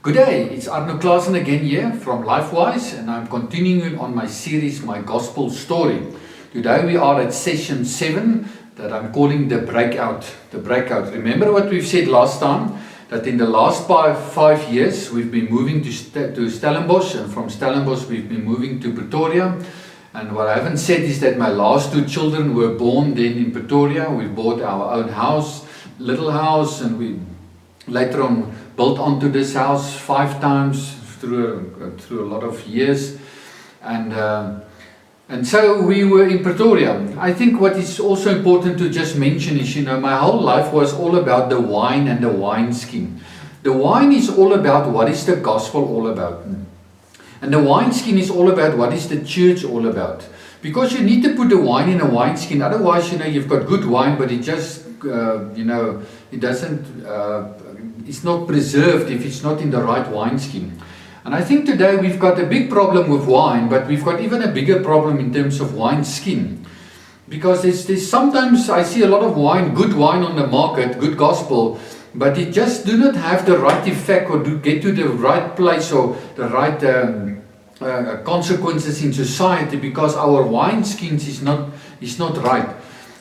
Good day, it's Arno Klaasen again here from LifeWise, and I'm continuing on my series, My Gospel Story. Today we are at session 7 that I'm calling the breakout. Remember what we've said last time? That in the last 5 years we've been moving to Stellenbosch, and from Stellenbosch we've been moving to Pretoria. And what I haven't said is that my last 2 children were born then in Pretoria. We bought our own house, little house, and we later on built onto this house 5 times through a lot of years, and so we were in Pretoria. I think what is also important to just mention is, my whole life was all about the wine and the wine skin. The wine is all about what is the gospel all about, and the wine skin is all about what is the church all about. Because you need to put the wine in a wine skin, otherwise you've got good wine, but it just it doesn't. It's not preserved if it's not in the right wine skin. And I think today we've got a big problem with wine, but we've got even a bigger problem in terms of wine skin. Because there's sometimes I see a lot of wine, good wine on the market, good gospel, but it just do not have the right effect or do get to the right place or the right consequences in society, because our wine skins is not right.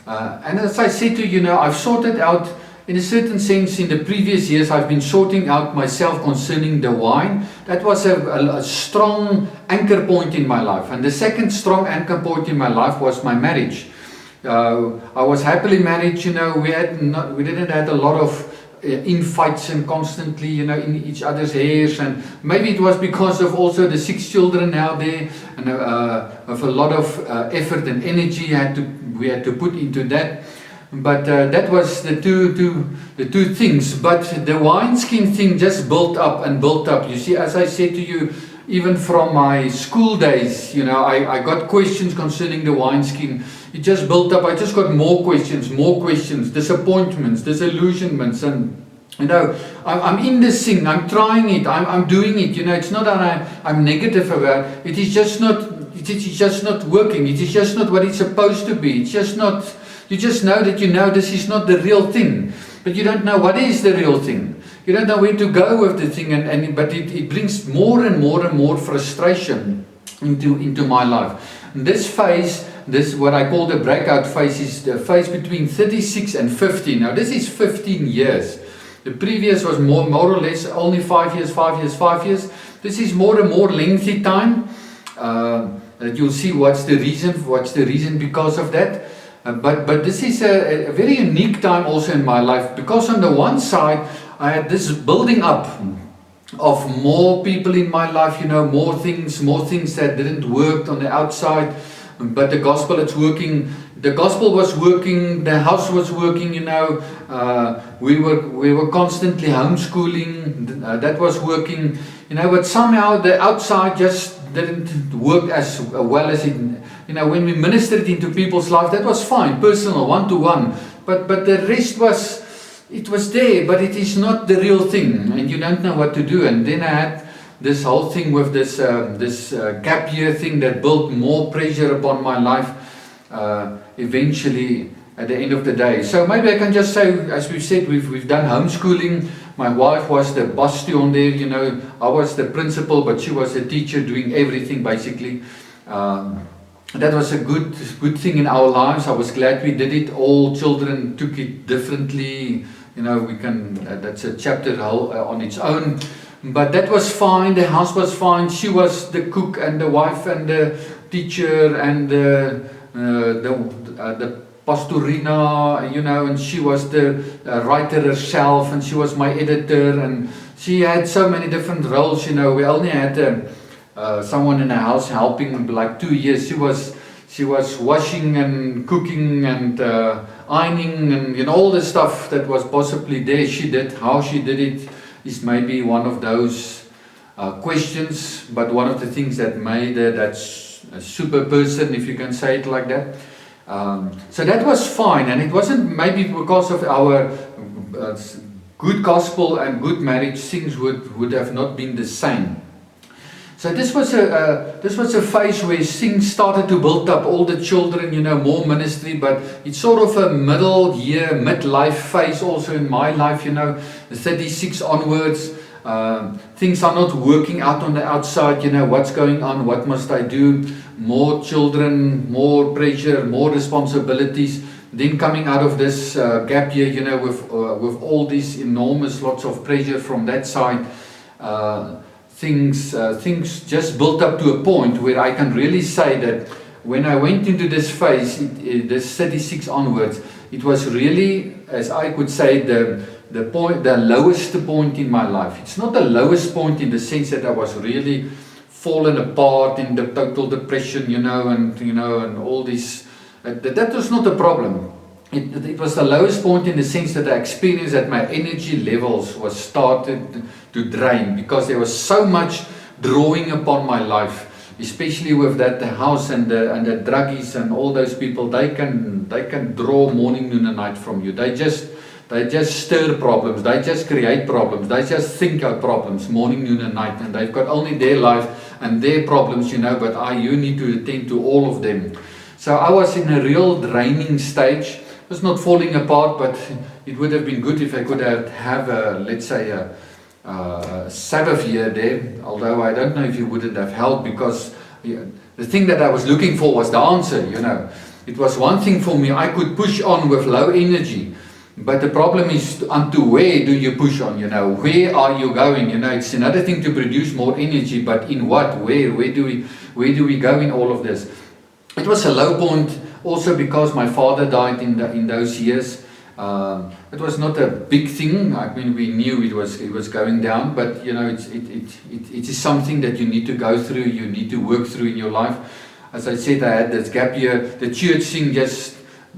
And as I said to you, I've sorted out, in a certain sense, in the previous years, I've been sorting out myself concerning the wine. That was a strong anchor point in my life. And the second strong anchor point in my life was my marriage. I was happily married, we didn't have a lot of infights and constantly, in each other's hairs. And maybe it was because of also the 6 children now there, and of a lot of effort and energy we had to put into that. But that was the two things. But the wineskin thing just built up and built up. You see, as I said to you, even from my school days, I got questions concerning the wineskin. It just built up. I just got more questions, disappointments, disillusionments, and I'm in this thing. I'm trying it. I'm doing it. It's not that I'm negative about it. It is just not. It is just not working. It is just not what it's supposed to be. It's just not. You just know that this is not the real thing, but you don't know what is the real thing. You don't know where to go with the thing, but it brings more and more and more frustration into my life. And this phase, what I call the breakout phase, is the phase between 36 and 50. Now this is 15 years. The previous was more or less only 5 years. This is more and more lengthy time. You'll see what's the reason because of that. But this is a very unique time also in my life, because on the one side I had this building up of more people in my life, more things that didn't work on the outside, but the gospel it's working. The gospel was working, the house was working, we were constantly homeschooling, that was working, but somehow the outside just didn't work as well as it. When we ministered into people's lives, that was fine, personal, one-to-one. But the rest was there, but it is not the real thing, and you don't know what to do. And then I had this whole thing with this gap year thing that built more pressure upon my life. Eventually, at the end of the day. So maybe I can just say, as we've said, we've done homeschooling. My wife was the bastion there. I was the principal, but she was a teacher doing everything basically. That was a good thing in our lives. I was glad we did it. All children took it differently. That's a chapter on its own. But that was fine. The house was fine. She was the cook and the wife and the teacher and the pastorina, and she was the writer herself, and she was my editor, and she had so many different roles. We only had someone in the house helping like 2 years. She was washing and cooking and ironing and all the stuff that was possibly there. She did. How she did it is maybe one of those questions, but one of the things that made her that super person, if you can say it like that. So that was fine, and it wasn't maybe because of our good gospel and good marriage, things would have not been the same. So this was a phase where things started to build up, all the children, more ministry, but it's sort of a midlife phase also in my life, the 36 onwards. things are not working out on the outside, what's going on, what must I do, more children, more pressure, more responsibilities. Then coming out of this gap year, with all these enormous lots of pressure from that side, things just built up to a point where I can really say that when I went into this phase, this 36 onwards, it was really, as I could say, the lowest point in my life. It's not the lowest point in the sense that I was really fallen apart in the total depression, and all this. That was not a problem. It was the lowest point in the sense that I experienced that my energy levels was started to drain, because there was so much drawing upon my life, especially with that the house and the druggies and all those people. They can draw morning, noon and night from you. They just stir problems. They just create problems. They just think out problems morning, noon and night, and they've got only their life and their problems, but you need to attend to all of them. So I was in a real draining stage. It was not falling apart, but it would have been good if I could have let's say a Sabbath year there, although I don't know if you wouldn't have helped, because the thing that I was looking for was the answer. It was one thing for me, I could push on with low energy, but the problem is unto where do you push on, where are you going, it's another thing to produce more energy, but in what, where do we go in all of this? It was a low point also because my father died in those years. It was not a big thing. I mean, we knew it was going down, but it is something that you need to go through. You need to work through in your life. As I said, I had this gap year. The church thing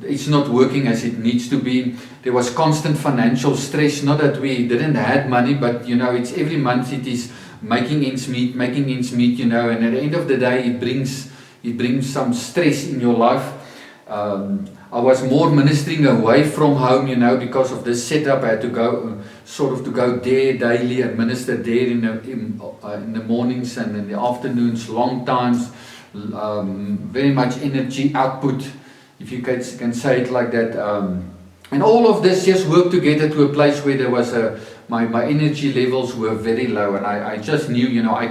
it's not working as it needs to be. There was constant financial stress. Not that we didn't have money, but it's every month it is making ends meet, and at the end of the day, it brings some stress in your life. I was more ministering away from home, because of this setup. I had to go there daily and minister there in the mornings and in the afternoons, long times, very much energy output, if you can say it like that. And all of this just worked together to a place where there was my energy levels were very low, and I just knew, I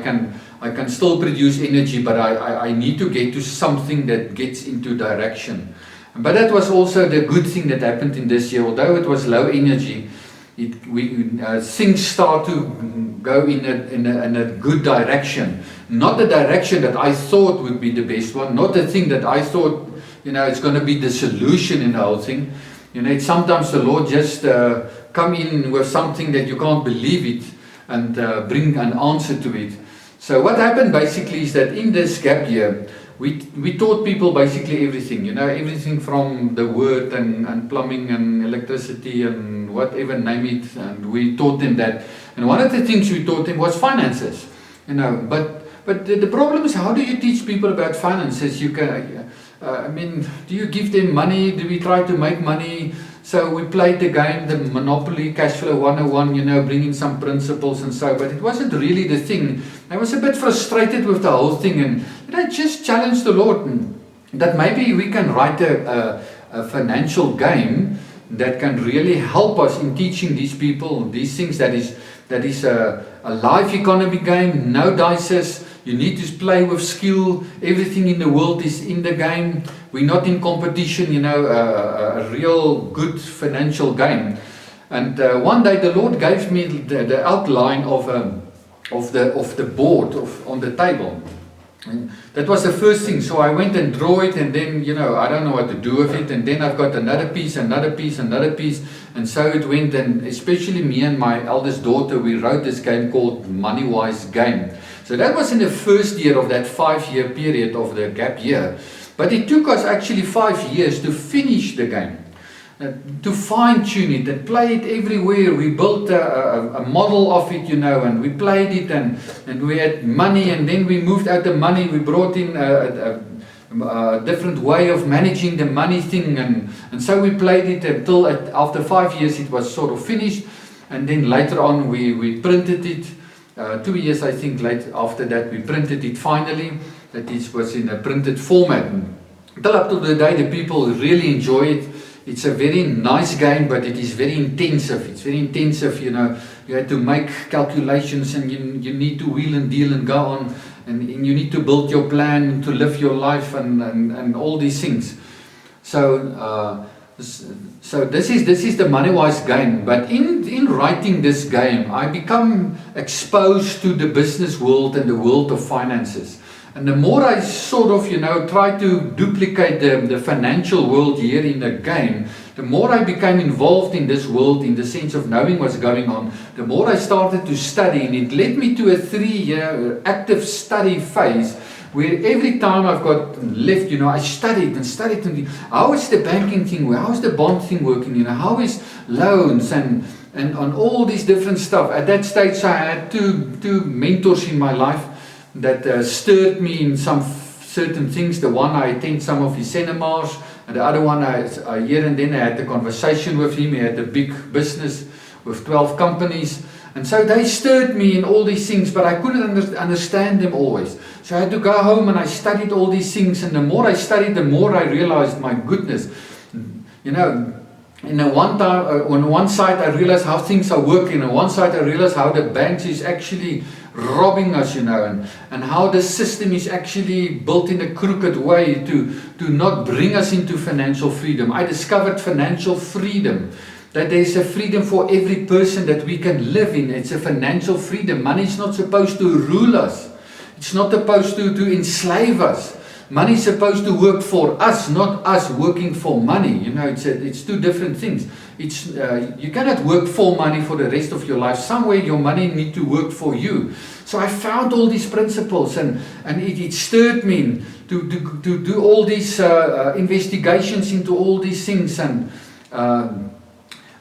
can still produce energy, but I need to get to something that gets into direction. But that was also the good thing that happened in this year. Although it was low energy, things start to go in a good direction. Not the direction that I thought would be the best one, not the thing that I thought, it's going to be the solution in the whole thing. Sometimes the Lord just come in with something that you can't believe it, and bring an answer to it. So what happened basically is that in this gap year, we taught people basically everything, everything from the word and plumbing and electricity and whatever, name it, and we taught them that. And one of the things we taught them was finances, but the problem is, how do you teach people about finances? Do you give them money? Do we try to make money? So we played the game, the Monopoly, Cash Flow 101, bringing some principles and so, but it wasn't really the thing. I was a bit frustrated with the whole thing, and I just challenged the Lord that maybe we can write a financial game that can really help us in teaching these people these things. That is a life economy game, no dices. You need to play with skill. Everything in the world is in the game. We're not in competition, a real good financial game. And one day the Lord gave me the outline of the board on the table. And that was the first thing. So I went and drew it, and then, I don't know what to do with it. And then I've got another piece. And so it went, and especially me and my eldest daughter, we wrote this game called Money Wise Game. So that was in the first year of that 5-year period of the gap year. But it took us actually 5 years to finish the game, to fine-tune it and play it everywhere. We built a model of it, and we played it, and we had money, and then we moved out the money. We brought in a different way of managing the money thing, and so we played it until after 5 years it was sort of finished. And then later on we printed it. 2 years, I think, later after that, we printed it finally. That it was in a printed format. Until up to the day, the people really enjoy it. it's a very nice game, but it is very intensive. It's very intensive, you know. You have to make calculations, and you need to wheel and deal and go on, and you need to build your plan to live your life and all these things. So this is the money-wise game. But in writing this game, I become exposed to the business world and the world of finances. And the more I sort of, you know, try to duplicate the financial world here in the game, the more I became involved in this world in the sense of knowing what's going on, the more I started to study, and it led me to a 3-year active study phase where every time I've got left, you know, I studied and studied. And how is the banking thing, how is the bond thing working, you know, how is loans and on all these different stuff. At that stage I had two mentors in my life that stirred me in some certain things. The one, I attend some of his seminars, and the other one, I here and then I had a conversation with him. He had a big business with 12 companies, and so they stirred me in all these things, but I couldn't understand them always. So I had to go home and I studied all these things, and the more I studied, the more I realized, my goodness, you know, on one side I realized how things are working, on one side I realized how the banks is actually robbing us, you know, and how the system is actually built in a crooked way to not bring us into financial freedom. I discovered financial freedom, that there is a freedom for every person that we can live in. It's a financial freedom. Money is not supposed to rule us. It's not supposed to enslave us. Money is supposed to work for us, not us working for money. You know, it's two different things. It's you cannot work for money for the rest of your life. Somewhere your money need to work for you. So I found all these principles, and it stirred me to do all these investigations into all these things, and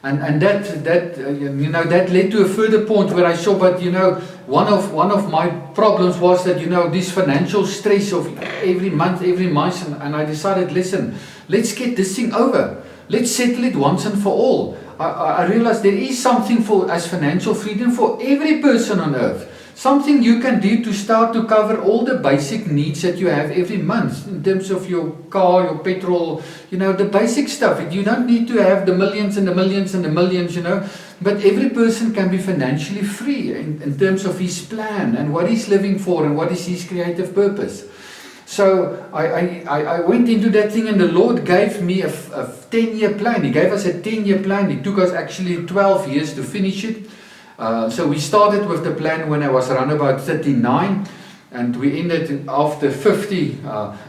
that you know, that led to a further point where I saw, but you know, one of my problems was that, you know, this financial stress of every month, and I decided, listen, let's get this thing over. Let's settle it once and for all. I realized there is something as financial freedom for every person on earth. Something you can do to start to cover all the basic needs that you have every month in terms of your car, your petrol, you know, the basic stuff. You don't need to have the millions and the millions and the millions, you know, but every person can be financially free in terms of his plan and what he's living for and what is his creative purpose. So I went into that thing, and the Lord gave me a 10-year plan. He gave us a 10-year plan. It took us actually 12 years to finish it. So we started with the plan when I was around about 39, and we ended after 50.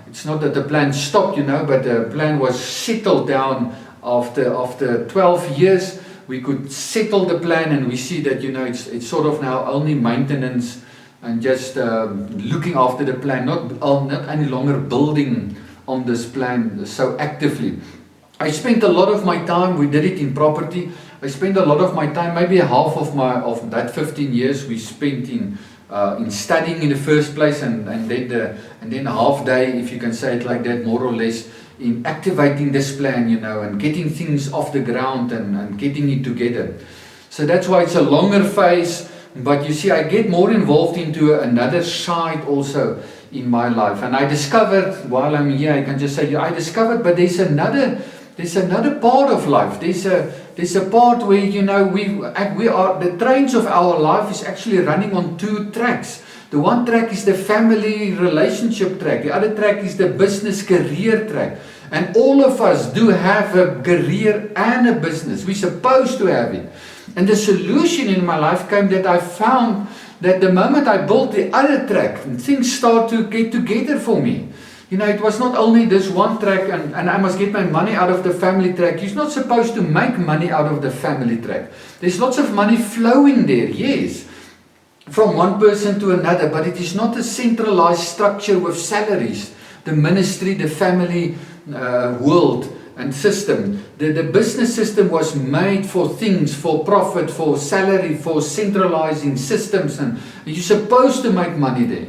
It's not that the plan stopped, you know, but the plan was settled down after 12 years. We could settle the plan, and we see that, you know, it's sort of now only maintenance and just looking after the plan, not any longer building on this plan so actively. I spent a lot of my time, we did it in property. I spent a lot of my time, maybe half of that 15 years we spent in studying in the first place, and then a half day, if you can say it like that, more or less, in activating this plan, you know, and getting things off the ground and getting it together. So that's why it's a longer phase. But you see, I get more involved into another side also in my life. And I discovered, while I'm here, I can just say, I discovered, but there's another part of life. There's a part where, you know, we are, the trains of our life is actually running on two tracks. The one track is the family relationship track. The other track is the business career track. And all of us do have a career and a business. We're supposed to have it. And the solution in my life came that I found that the moment I built the other track, things start to get together for me. You know, it was not only this one track, and I must get my money out of the family track. You're not supposed to make money out of the family track. There's lots of money flowing there, yes, from one person to another, but it is not a centralized structure with salaries. The ministry, the family world and system. The business system was made for things, for profit, for salary, for centralizing systems, and you're supposed to make money there.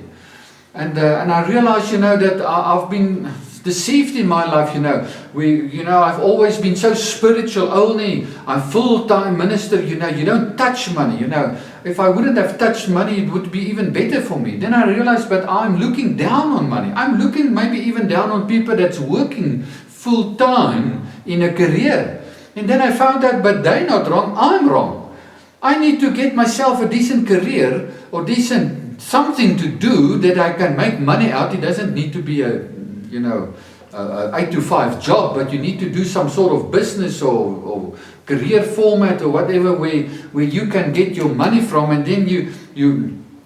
And I realized, you know, that I've been deceived in my life, you know. I've always been so spiritual only. I'm full-time minister, you know. You don't touch money, you know. If I wouldn't have touched money, it would be even better for me. Then I realized, but I'm looking down on money. I'm looking maybe even down on people that's working full time in a career. And then I found out, but they're not wrong, I'm wrong. I need to get myself a decent career or decent something to do that I can make money out. It doesn't need to be a 8 to 5 job, but you need to do some sort of business or career format or whatever where you can get your money from, and then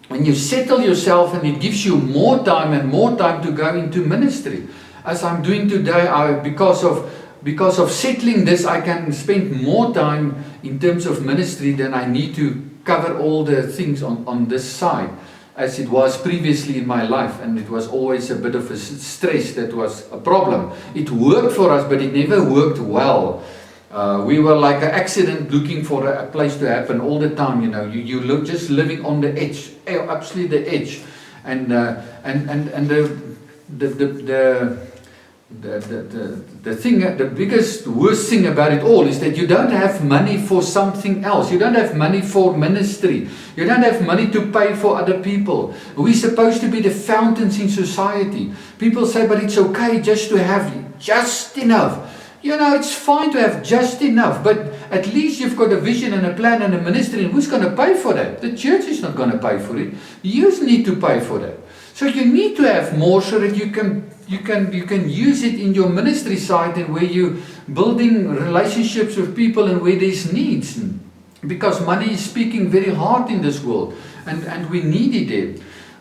when you settle yourself, and it gives you more time and more time to go into ministry. As I'm doing today, because of settling this, I can spend more time in terms of ministry than I need to cover all the things on this side, as it was previously in my life, and it was always a bit of a stress that was a problem. It worked for us, but it never worked well. We were like an accident looking for a place to happen all the time, you look just living on the edge, absolutely the edge, and the thing, the biggest worst thing about it all is that you don't have money for something else. You don't have money for ministry. You don't have money to pay for other people. We're supposed to be the fountains in society. People say, but it's okay just to have just enough. It's fine to have just enough, but at least you've got a vision and a plan and a ministry, and who's going to pay for that? The church is not going to pay for it. You need to pay for that. So you need to have more so that you can use it in your ministry side, and where you're building relationships with people and where there's needs. Because money is speaking very hard in this world, and we need it there.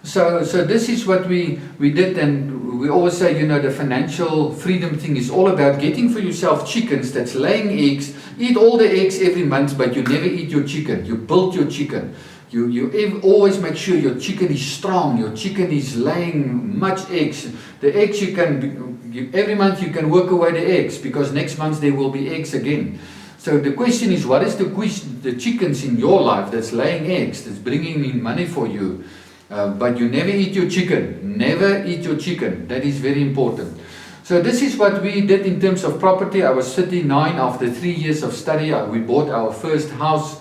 So this is what we did, and we always say, the financial freedom thing is all about getting for yourself chickens that's laying eggs. Eat all the eggs every month, but you never eat your chicken. You build your chicken. You always make sure your chicken is strong. Your chicken is laying much eggs. The eggs every month you can work away the eggs, because next month there will be eggs again. So the question is, what is the chickens in your life that's laying eggs, that's bringing in money for you? But you never eat your chicken. Never eat your chicken. That is very important. So this is what we did in terms of property. I was 39 after 3 years of study. We bought our first house.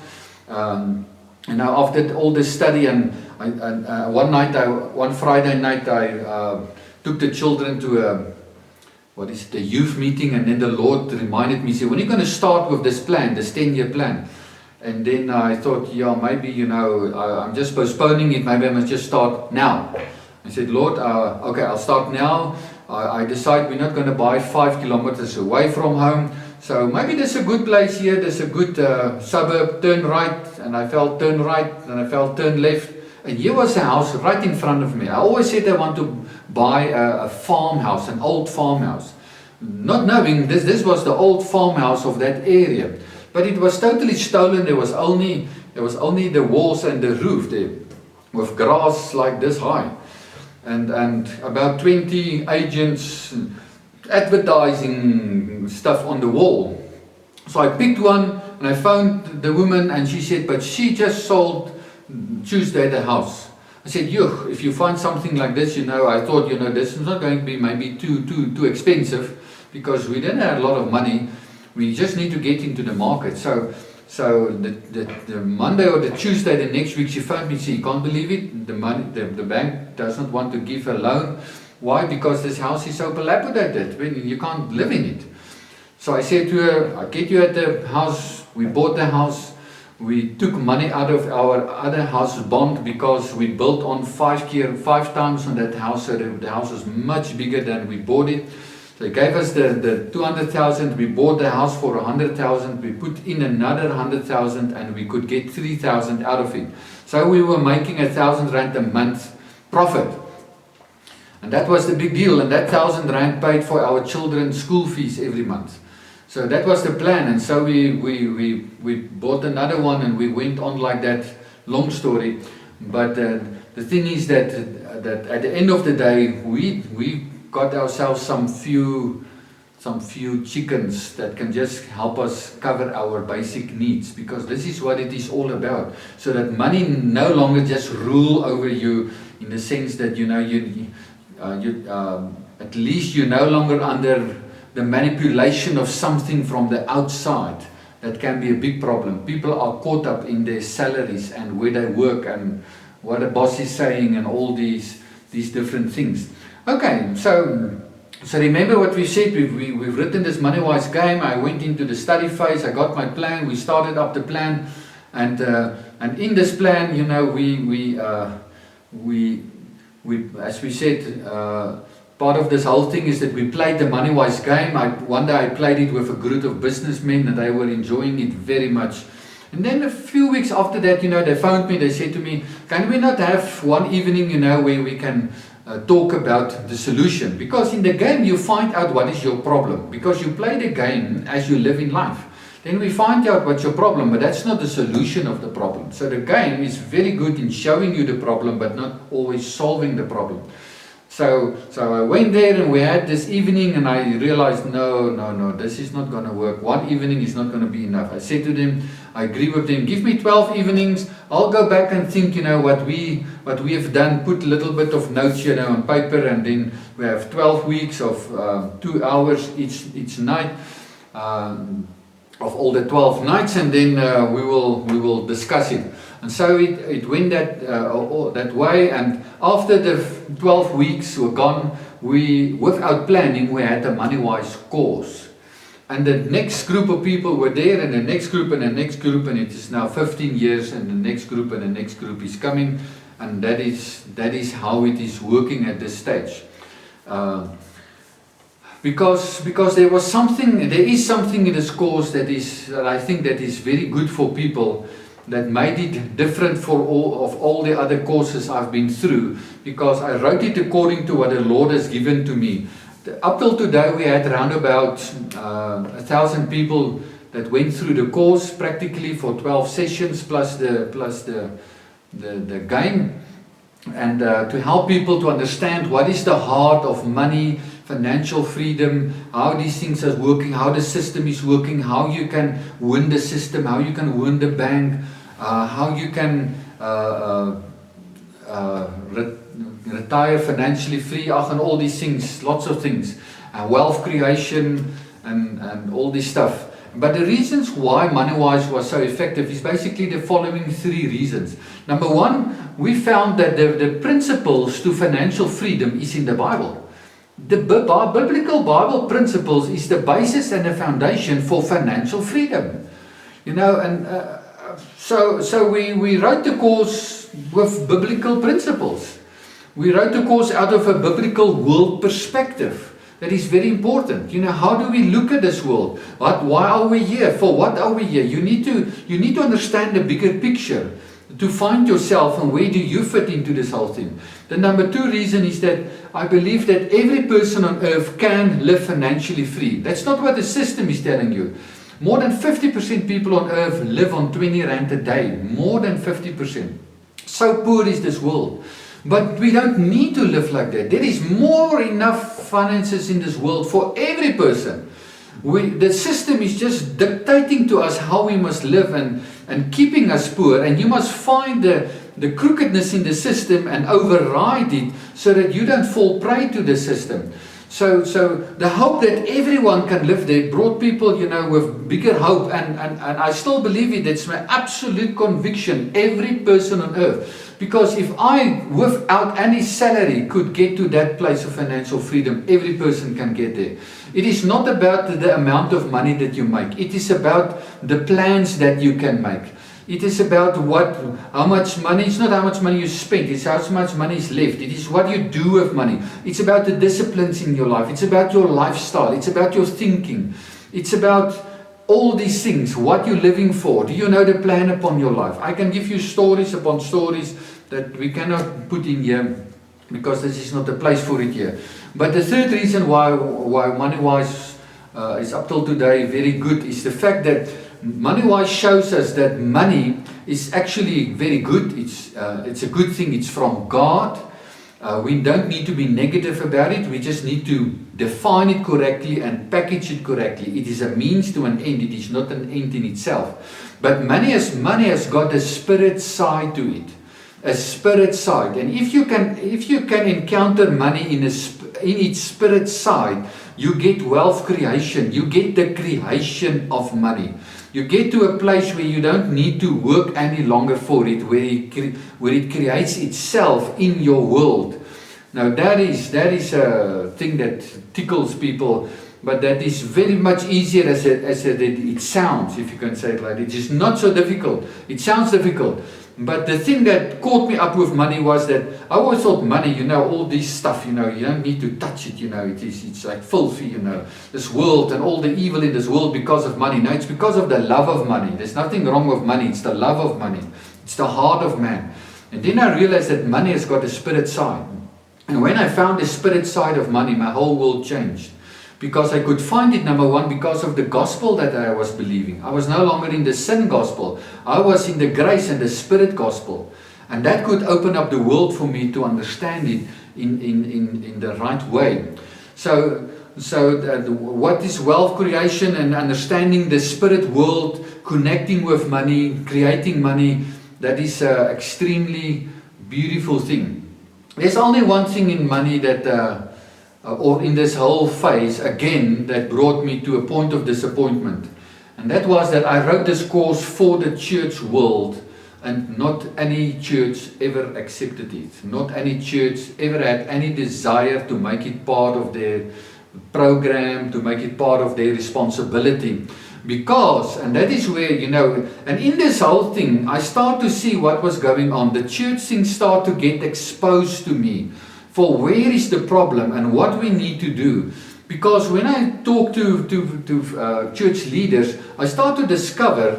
And now after all this study, and one Friday night, I took the children to the youth meeting, and then the Lord reminded me, said, when are you going to start with this plan, this 10-year plan? And then I thought, maybe, I'm just postponing it. Maybe I must just start now. I said, Lord, okay, I'll start now. I decide we're not going to buy 5 kilometers away from home. So maybe there's a good place here. There's a good suburb. Turn right. And I felt turn right. And I felt turn left. And here was a house right in front of me. I always said I want to buy a farmhouse, an old farmhouse. Not knowing this was the old farmhouse of that area. But it was totally stolen. There was only the walls and the roof there, with grass like this high, and about 20 agents advertising stuff on the wall. So I picked one, and I found the woman, and she said, but she just sold Tuesday the house. I said, if you find something like this, I thought, this is not going to be maybe too expensive, because we didn't have a lot of money. We just need to get into the market. So the Monday or the Tuesday the next week, she phoned me and said, you can't believe it, the bank doesn't want to give a loan. Why? Because this house is so dilapidated, you can't live in it. So I said to her, I'll get you at the house. We bought the house. We took money out of our other house bond, because we built on 5 times on that house, so the house was much bigger than we bought it. They gave us the 200,000. We bought the house for 100,000. We put in another 100,000, and we could get 3,000 out of it. So we were making 1,000 rand a month profit, and that was the big deal. And that 1,000 rand paid for our children's school fees every month. So that was the plan. And so we bought another one, and we went on like that. Long story, but the thing is that at the end of the day, we got ourselves some few chickens that can just help us cover our basic needs, because this is what it is all about. So that money no longer just rule over you, in the sense that at least you're no longer under the manipulation of something from the outside. That can be a big problem. People are caught up in their salaries and where they work and what the boss is saying and all these different things. Okay, so So remember what we said, we've written this Money Wise game. I went into the study phase, I got my plan, we started up the plan, and in this plan, you know, we as we said, part of this whole thing is that we played the Money Wise game. One day I played it with a group of businessmen, and they were enjoying it very much. And then a few weeks after that, you know, they phoned me, they said to me, can we not have one evening, you know, where we can talk about the solution? Because in the game you find out what is your problem, because you play the game as you live in life. Then we find out what's your problem, but that's not the solution of the problem. So the game is very good in showing you the problem, but not always solving the problem. So I went there and we had this evening, and I realized, no, this is not going to work. One evening is not going to be enough. I said to them, I agree with them, give me 12 evenings. I'll go back and think, you know, what we have done, put a little bit of notes, you know, on paper, and then we have 12 weeks of 2 hours each night, of all the 12 nights, and then we will discuss it. And so it went that way, and after the 12 weeks were gone, without planning, we had a Money Wise course. And the next group of people were there, and the next group, and the next group, and it is now 15 years, and the next group, and the next group is coming, and that is how it is working at this stage. Because there is something in this course that I think that is very good for people, that made it different for all the other courses I've been through, because I wrote it according to what the Lord has given to me. Up till today we had around about 1,000 people that went through the course, practically for 12 sessions plus the game, and to help people to understand what is the heart of money, financial freedom, how these things are working, how the system is working, how you can win the system, how you can win the bank, how you can retire financially free, and all these things, lots of things, wealth creation, and all this stuff. But the reasons why Money Wise was so effective is basically the following 3 reasons. Number 1, we found that the principles to financial freedom is in the Bible. The biblical Bible principles is the basis and the foundation for financial freedom. You know, and so we wrote the course with biblical principles. We wrote the course out of a biblical world perspective. That is very important. You know, how do we look at this world? Why are we here? For what are we here? You need to understand the bigger picture to find yourself, and where do you fit into this whole thing. The number 2 reason is that I believe that every person on earth can live financially free. That's not what the system is telling you. More than 50% people on earth live on 20 rand a day. More than 50%. So poor is this world. But we don't need to live like that. There is more enough finances in this world for every person. The system is just dictating to us how we must live and keeping us poor. And you must find the crookedness in the system and override it so that you don't fall prey to the system. So the hope that everyone can live there brought people, you know, with bigger hope. And I still believe it. It's my absolute conviction. Every person on earth. Because if I, without any salary, could get to that place of financial freedom, every person can get there. It is not about the amount of money that you make. It is about the plans that you can make. It is about how much money, it's not how much money you spend, it's how much money is left. It is what you do with money. It's about the disciplines in your life. It's about your lifestyle. It's about your thinking. It's about all these things, what you're living for. Do you know the plan upon your life? I can give you stories upon stories that we cannot put in here because this is not the place for it here. But the third reason why Money Wise is up till today very good is the fact that Money Wise shows us that money is actually very good. It's a good thing. It's from God. We don't need to be negative about it. We just need to define it correctly and package it correctly. It is a means to an end. It is not an end in itself. But money has got a spirit side to it. A spirit side. And if you can encounter money in its spirit side, you get wealth creation. You get the creation of money. You get to a place where you don't need to work any longer for it, where it creates itself in your world. Now that is a thing that tickles people, but that is very much easier as it sounds, if you can say it like that. It is not so difficult. It sounds difficult. But the thing that caught me up with money was that I always thought money, all this stuff, you don't need to touch it, it's like filthy, this world and all the evil in this world because of money. No, it's because of the love of money. There's nothing wrong with money. It's the love of money. It's the heart of man. And then I realized that money has got a spirit side. And when I found the spirit side of money, my whole world changed. Because I could find it, number one, because of the gospel that I was believing. I was no longer in the sin gospel. I was in the grace and the spirit gospel. And that could open up the world for me to understand it in the right way. So what is wealth creation and understanding the spirit world, connecting with money, creating money, that is an extremely beautiful thing. There's only one thing in money that... or in this whole phase, again, that brought me to a point of disappointment. And that was that I wrote this course for the church world, and not any church ever accepted it. Not any church ever had any desire to make it part of their program, to make it part of their responsibility. Because, and that is where, and in this whole thing, I start to see what was going on. The church things start to get exposed to me. For where is the problem and what we need to do. Because when I talk to church leaders, I start to discover,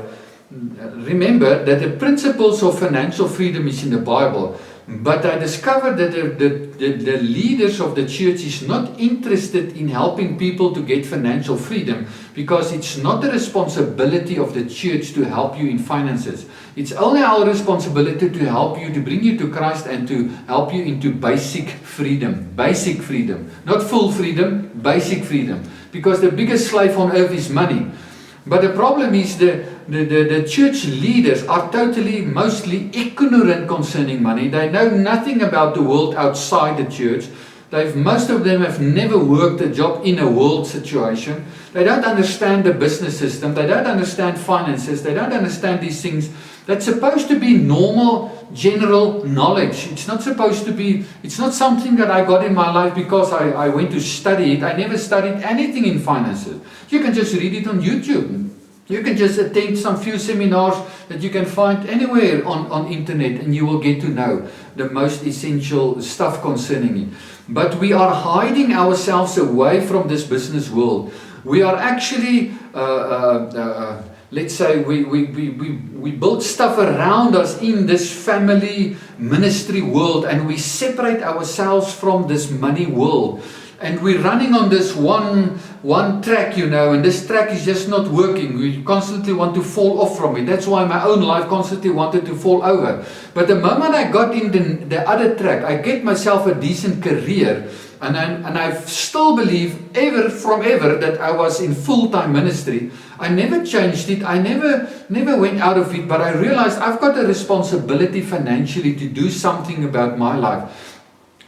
remember that the principles of financial freedom is in the Bible. But I discovered that the leaders of the church is not interested in helping people to get financial freedom, because it's not the responsibility of the church to help you in finances. It's only our responsibility to help you, to bring you to Christ and to help you into basic freedom. Basic freedom. Not full freedom, basic freedom. Because the biggest slave on earth is money. But the problem is the church leaders are mostly ignorant concerning money. They know nothing about the world outside the church. Most of them have never worked a job in a world situation. They don't understand the business system. They don't understand finances. They don't understand these things. That's supposed to be normal, general knowledge. It's not supposed to be, it's not something that I got in my life because I went to study it. I never studied anything in finances. You can just read it on YouTube. You can just attend some few seminars that you can find anywhere on internet, and you will get to know the most essential stuff concerning it. But we are hiding ourselves away from this business world. We are actually, let's say, we build stuff around us in this family ministry world, and we separate ourselves from this money world. And we're running on this one track, and this track is just not working. We constantly want to fall off from it. That's why my own life constantly wanted to fall over. But the moment I got in the other track, I get myself a decent career. And I still believe, from ever, that I was in full-time ministry. I never changed it. I never went out of it. But I realized I've got a responsibility financially to do something about my life.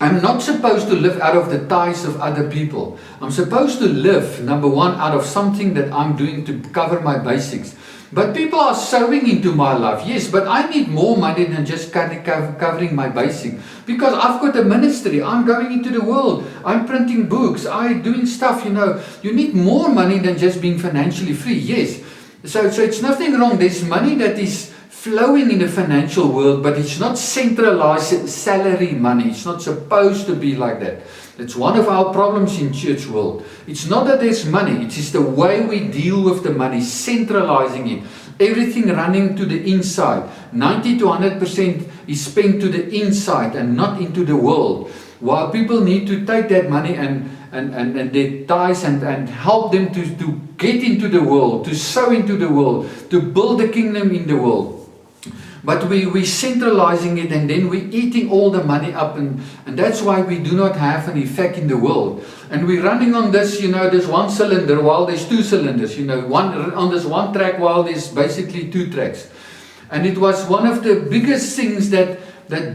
I'm not supposed to live out of the ties of other people. I'm supposed to live, number one, out of something that I'm doing to cover my basics. But people are sowing into my life, yes, but I need more money than just covering my basic. Because I've got a ministry, I'm going into the world, I'm printing books, I'm doing stuff, You need more money than just being financially free, yes. So it's nothing wrong. There's money that is flowing in the financial world, but it's not centralized salary money. It's not supposed to be like that. It's one of our problems in church world. It's not that there's money, it is the way we deal with the money, centralizing it. Everything running to the inside. 90 to 100% is spent to the inside and not into the world. While people need to take that money and their ties and help them to get into the world, to sow into the world, to build the kingdom in the world. But we're centralizing it, and then we're eating all the money up, and that's why we do not have an effect in the world. And we're running on this, there's one cylinder while there's two cylinders, on this one track while there's basically two tracks. And it was one of the biggest things that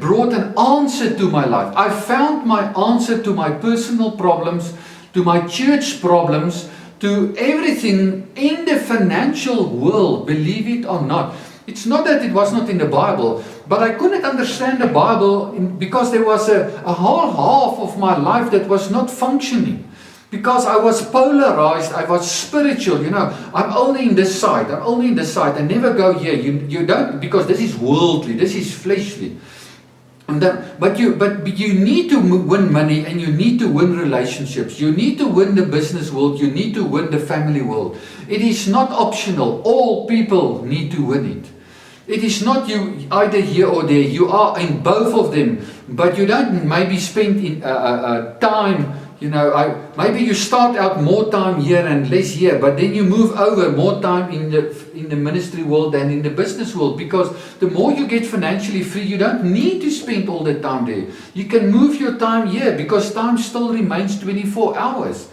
brought an answer to my life. I found my answer to my personal problems, to my church problems, to everything in the financial world, believe it or not. It's not that it was not in the Bible, but I couldn't understand the Bible because there was a whole half of my life that was not functioning. Because I was polarized, I was spiritual, I'm only in this side, I never go here. You don't, because this is worldly, this is fleshly. But you need to win money, and you need to win relationships. You need to win the business world. You need to win the family world. It is not optional. All people need to win it. It is not you either here or there. You are in both of them, but you don't maybe spend in time. Maybe you start out more time here and less here, but then you move over more time in the ministry world than in the business world, because the more you get financially free, you don't need to spend all the time there. You can move your time here, because time still remains 24 hours.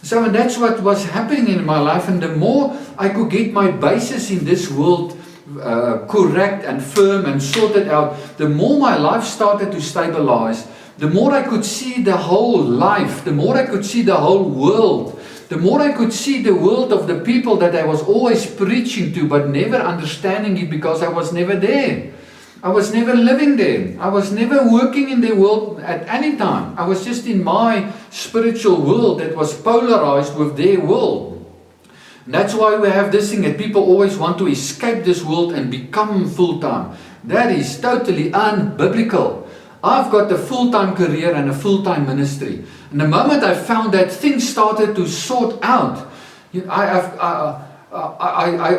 So, and that's what was happening in my life, and the more I could get my basis in this world correct and firm and sorted out, the more my life started to stabilize. The more I could see the whole life, the more I could see the whole world, the more I could see the world of the people that I was always preaching to, but never understanding it, because I was never there. I was never living there. I was never working in their world at any time. I was just in my spiritual world that was polarized with their world. And that's why we have this thing that people always want to escape this world and become full-time. That is totally unbiblical. I've got a full-time career and a full-time ministry. And the moment I found that, things started to sort out. I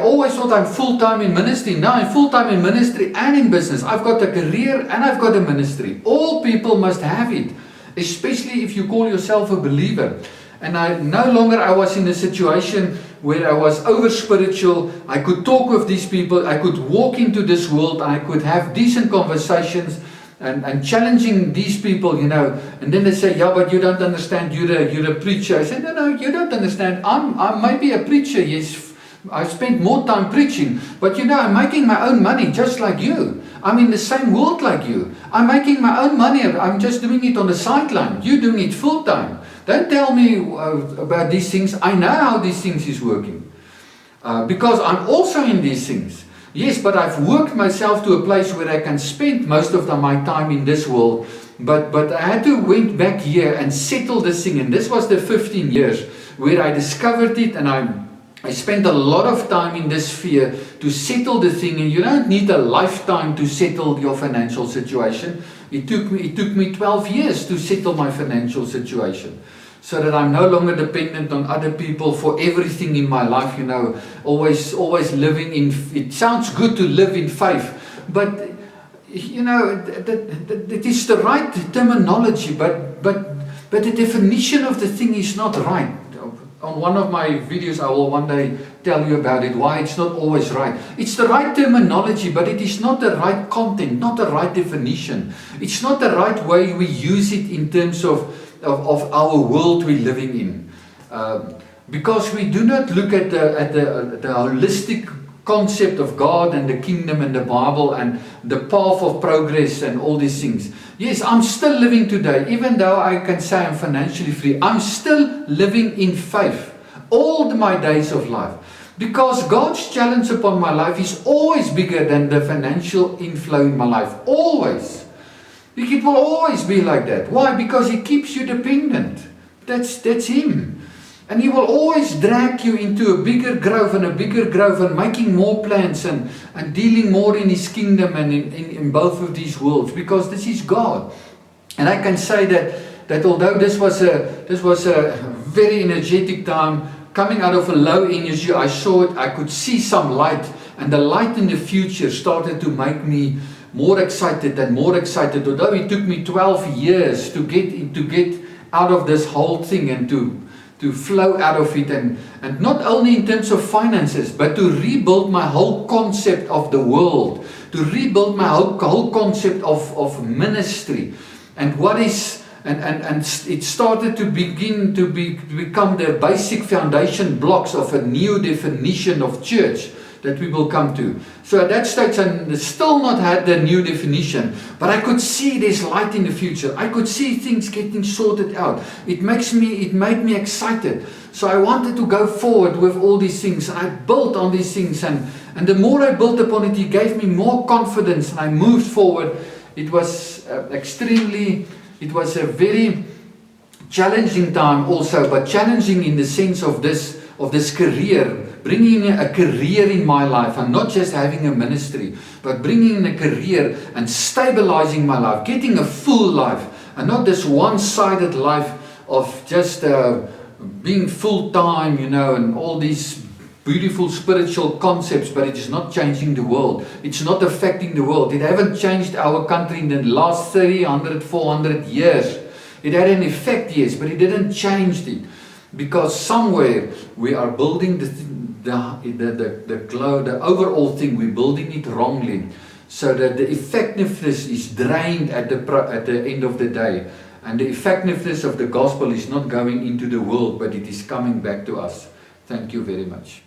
always thought I'm full-time in ministry. Now I'm full-time in ministry and in business. I've got a career and I've got a ministry. All people must have it, especially if you call yourself a believer. And no longer I was in a situation where I was over spiritual. I could talk with these people. I could walk into this world. I could have decent conversations. And challenging these people, and then they say, yeah, but you don't understand, you're a preacher. I said, no, you don't understand. I'm maybe a preacher, yes, I spent more time preaching, but I'm making my own money just like you. I'm in the same world like you. I'm making my own money. I'm just doing it on the sideline. You're doing it full time. Don't tell me about these things. I know how these things is working, because I'm also in these things. Yes, but I've worked myself to a place where I can spend most of my time in this world. But I had to went back here and settle this thing. And this was the 15 years where I discovered it, and I spent a lot of time in this sphere to settle the thing. And you don't need a lifetime to settle your financial situation. It took me 12 years to settle my financial situation, so that I'm no longer dependent on other people for everything in my life, always living in, it sounds good to live in faith, but, that is the right terminology, but the definition of the thing is not right. On one of my videos, I will one day tell you about it, why it's not always right. It's the right terminology, but it is not the right content, not the right definition. It's not the right way we use it in terms of our world we're living in, because we do not look at the holistic concept of God and the kingdom and the Bible and the path of progress and all these things. Yes, I'm still living today, even though I can say I'm financially free. I'm still living in faith all my days of life, because God's challenge upon my life is always bigger than the financial inflow in my life. Always. It will always be like that. Why? Because He keeps you dependent. That's Him. And He will always drag you into a bigger growth and making more plans and dealing more in His kingdom and in both of these worlds, because this is God. And I can say that although this was a very energetic time, coming out of a low energy, I saw it, I could see some light, and the light in the future started to make me more excited and more excited. Although it took me 12 years to get out of this whole thing and to flow out of it, and not only in terms of finances, but to rebuild my whole concept of the world, to rebuild my whole concept of ministry, and what is, and it started to begin to become the basic foundation blocks of a new definition of church. that we will come to. So at that stage, I still not had the new definition, but I could see there's light in the future. I could see things getting sorted out. It made me excited. So I wanted to go forward with all these things. I built on these things, and the more I built upon it, it gave me more confidence, and I moved forward. It was it was a very challenging time also, but challenging in the sense of this career, bringing in a career in my life, and not just having a ministry, but bringing in a career and stabilizing my life, getting a full life, and not this one-sided life of just being full-time, and all these beautiful spiritual concepts, but it is not changing the world. It's not affecting the world. It haven't changed our country in the last 300, 400 years. It had an effect, yes, but it didn't change it. Because somewhere we are building the overall thing, we're building it wrongly. So that the effectiveness is drained at the end of the day. And the effectiveness of the gospel is not going into the world, but it is coming back to us. Thank you very much.